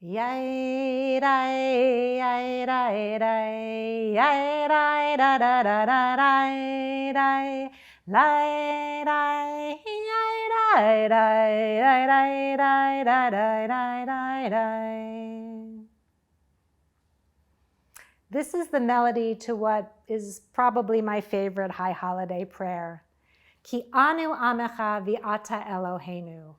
Yai dai yai dai dai yai dai da da da da dai dai lai dai yai dai dai dai dai dai dai dai dai dai. This is the melody to what is probably my favorite high holiday prayer. Ki anu amecha v'ata Eloheinu.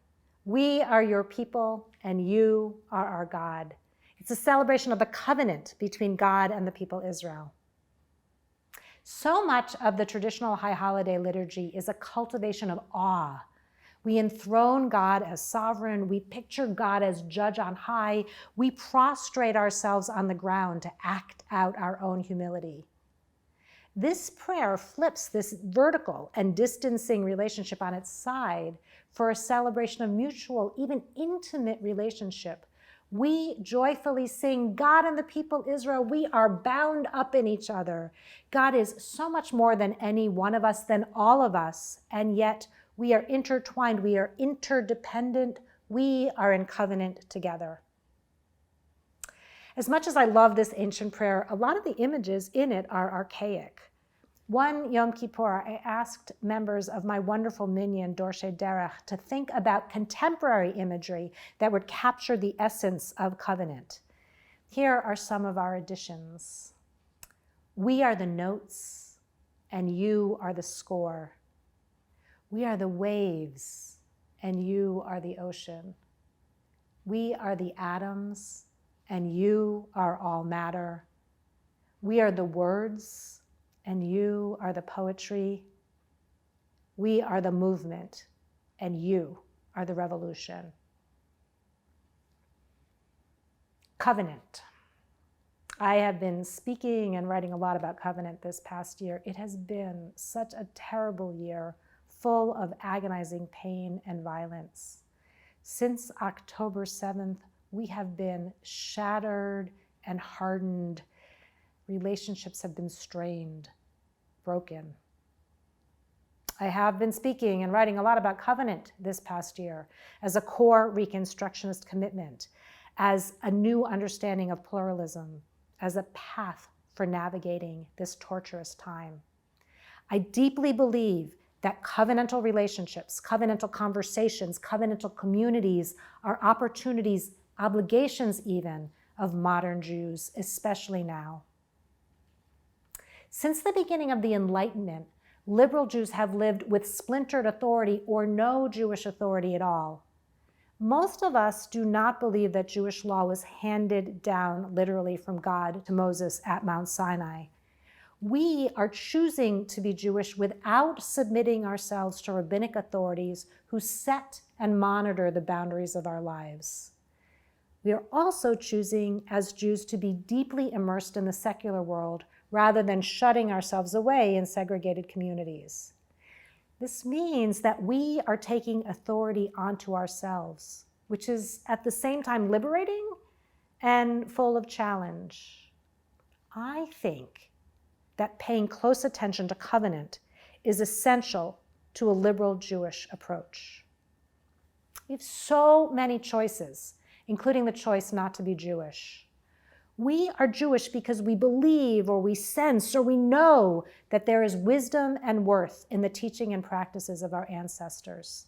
We are your people and you are our God. It's a celebration of the covenant between God and the people Israel. So much of the traditional high holiday liturgy is a cultivation of awe. We enthrone God as sovereign. We picture God as judge on high. We prostrate ourselves on the ground to act out our own humility. This prayer flips this vertical and distancing relationship on its side for a celebration of mutual, even intimate relationship. We joyfully sing, God and the people Israel, we are bound up in each other. God is so much more than any one of us, than all of us, and yet we are intertwined, we are interdependent, we are in covenant together. As much as I love this ancient prayer, a lot of the images in it are archaic. One Yom Kippur, I asked members of my wonderful minyan, Dorshe Derech, to think about contemporary imagery that would capture the essence of covenant. Here are some of our additions. We are the notes, and you are the score. We are the waves, and you are the ocean. We are the atoms, and you are all matter. We are the words, and you are the poetry. We are the movement, and you are the revolution. Covenant. I have been speaking and writing a lot about covenant this past year. It has been such a terrible year, full of agonizing pain and violence. Since October 7th, we have been shattered and hardened. Relationships have been strained, broken. I have been speaking and writing a lot about covenant this past year as a core Reconstructionist commitment, as a new understanding of pluralism, as a path for navigating this torturous time. I deeply believe that covenantal relationships, covenantal conversations, covenantal communities are opportunities, obligations even, of modern Jews, especially now. Since the beginning of the Enlightenment, liberal Jews have lived with splintered authority or no Jewish authority at all. Most of us do not believe that Jewish law was handed down literally from God to Moses at Mount Sinai. We are choosing to be Jewish without submitting ourselves to rabbinic authorities who set and monitor the boundaries of our lives. We are also choosing as Jews to be deeply immersed in the secular world rather than shutting ourselves away in segregated communities. This means that we are taking authority onto ourselves, which is at the same time liberating and full of challenge. I think that paying close attention to covenant is essential to a liberal Jewish approach. We have so many choices, including the choice not to be Jewish. We are Jewish because we believe or we sense or we know that there is wisdom and worth in the teaching and practices of our ancestors.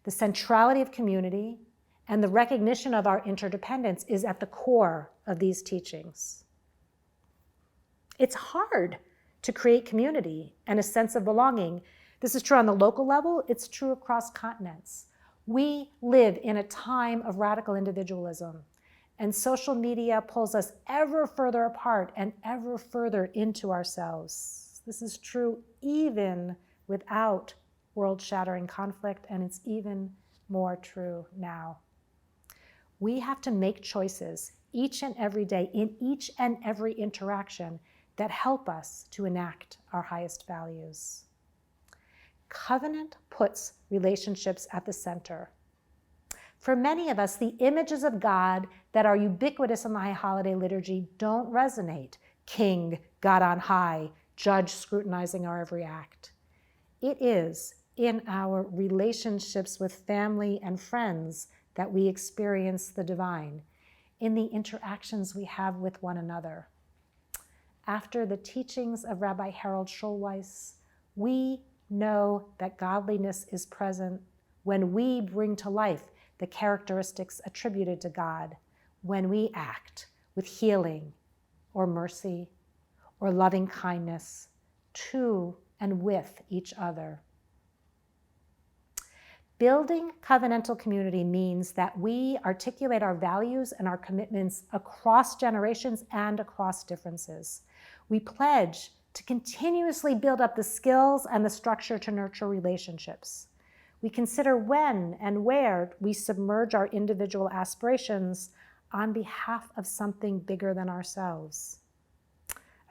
The centrality of community and the recognition of our interdependence is at the core of these teachings. It's hard to create community and a sense of belonging. This is true on the local level, it's true across continents. We live in a time of radical individualism, and social media pulls us ever further apart and ever further into ourselves. This is true even without world-shattering conflict, and it's even more true now. We have to make choices each and every day in each and every interaction that help us to enact our highest values. Covenant puts relationships at the center. For many of us, the images of God that are ubiquitous in the high holiday liturgy don't resonate. King, God on high, judge scrutinizing our every act. It is in our relationships with family and friends that we experience the divine. in the interactions we have with one another. After the teachings of Rabbi Harold Schulweis, we know that godliness is present when we bring to life the characteristics attributed to God, when we act with healing or mercy or loving kindness to and with each other. Building covenantal community means that we articulate our values and our commitments across generations and across differences. We pledge to continuously build up the skills and the structure to nurture relationships. We consider when and where we submerge our individual aspirations on behalf of something bigger than ourselves.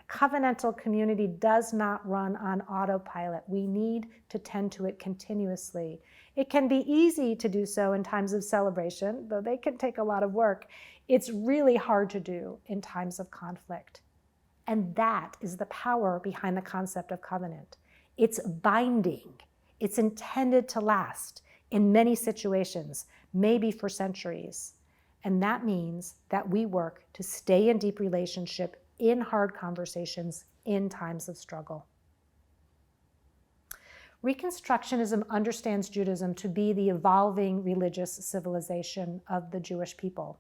A covenantal community does not run on autopilot. We need to tend to it continuously. It can be easy to do so in times of celebration, though they can take a lot of work. It's really hard to do in times of conflict. And that is the power behind the concept of covenant. It's binding. It's intended to last in many situations, maybe for centuries. And that means that we work to stay in deep relationship in hard conversations in times of struggle. Reconstructionism understands Judaism to be the evolving religious civilization of the Jewish people.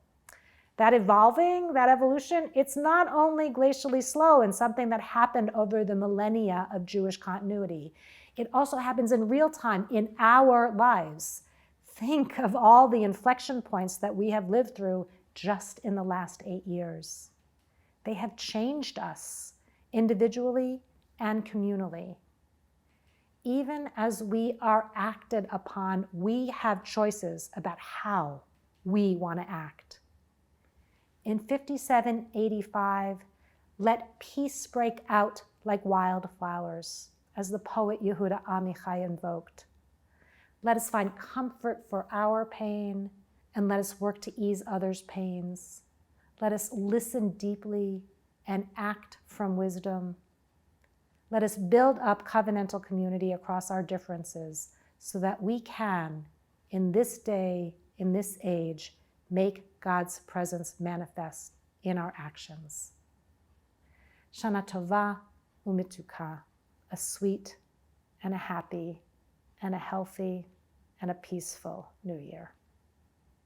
That evolving, that evolution, it's not only glacially slow and something that happened over the millennia of Jewish continuity. It also happens in real time in our lives. Think of all the inflection points that we have lived through just in the last 8 years. They have changed us individually and communally. Even as we are acted upon, we have choices about how we want to act. In 5785, let peace break out like wildflowers, as the poet Yehuda Amichai invoked. Let us find comfort for our pain, and let us work to ease others' pains. Let us listen deeply and act from wisdom. Let us build up covenantal community across our differences so that we can, in this day, in this age, make God's presence manifest in our actions. Shana Tova Umituka, a sweet and a happy and a healthy and a peaceful New Year.